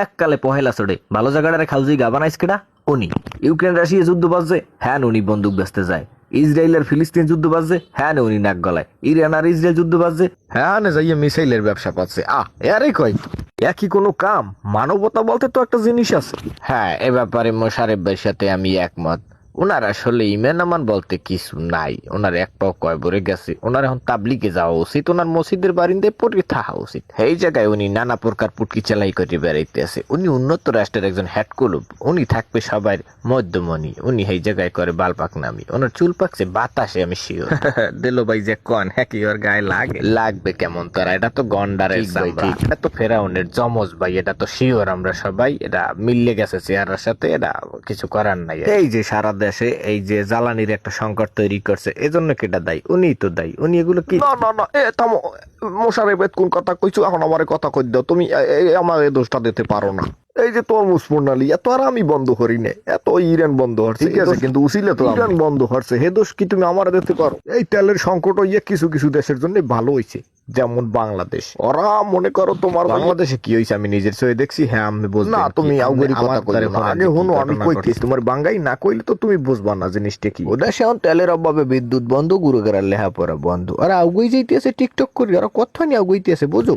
এককালে পহেলা চড়ে ভালো জায়গাটারে খালজি গা বানাইস কেডা উনি। ইউক্রেন রাশিয়া যুদ্ধ বাজছে, হ্যাঁ উনি বন্দুক বেচতে যায়। ইসরায়েল আর ফিলিস্তিন যুদ্ধ বাজছে, হ্যাঁ উনি নাক গলায়। ইরান আর ইসরায়েল যুদ্ধ বাজছে, হ্যাঁ যাইয়ে মিসাইলের ব্যবসা পাচ্ছে। এরে কয় একই কোনো কাম? মানবতা বলতে তো একটা জিনিস আছে। হ্যাঁ, এ ব্যাপারে মোশারেফ ভাইয়ের সাথে আমি একমত। ওনার আসলে ইমান আমান বলতে কিছু নাই। ওনার এক পাও কয় ভরে গেছে। ওনার এখন তাবলিগে যাওয়া উচিত, ওনার মসজিদের বারিন্দে পড়ে থাকা উচিত। এই জায়গায় উনি নানা প্রকার পুটকি চালাই করে বেড়াইতে আছে। উনি উন্নত রাষ্ট্রের একজন হেড কুলুপ। উনি থাকবে সবার মধ্যমণি। উনি এই জায়গায় করে বালপাক নামি। ওনার চুল পাকছে বাতাসে, আমি শিওর। দিল ভাই যে কন হ্যাঁ কি ওর গায়ে লাগবে কেমন তারা? এটা তো গন্ডারের চামড়া, এটা তো ফেরাউনের জমজ ভাই, এটা তো শিওর। আমরা সবাই এটা মিললে গেছে চেহারার সাথে, এটা কিছু করার নাই। এই যে সারা দেশে এই যে জ্বালানির একটা সংকট তৈরি করছে, এজন্য কেটা দায়ী? উনিই তো দায়ী। উনি এগুলো কি? না এ থামো। মোশারেফ কোন কথা কইছো? এখন আমার কথা কই দাও। তুমি আমার এই দোষটা দিতে পারো না। এই যে তরমুজ প্রণালী এত আর আমি বন্ধ করি না, এত ইরান বন্ধ হচ্ছে। ঠিক আছে, কিন্তু উসিলে তো ইরান বন্ধ হচ্ছে, হে দোষ কি তুমি আমার দিতে পারো? এই তেলের সংকট হইয়া কিছু কিছু দেশের জন্য ভালো হইছে, যেমন বাংলাদেশ। ওরা মনে করো তোমার বাংলাদেশে কি হইছে আমি নিজের চোখে দেখছি। হ্যাঁ আমি বুঝবো না, তুমি আউগরি কথা কইছো না। আগে হনো আমি কইতেছি, তোমার বাঙ্গাই না কইলে তো তুমি বুঝবা না জিনিসটা কি। ওদের সে তেলের অভাবে বিদ্যুৎ বন্ধ, গুরুগেরার লেহাপড়া বন্ধ। আর আগুই যাইতেছে টিকটক করি, আর কথা নিয়ে আগুইতেছে বুঝো।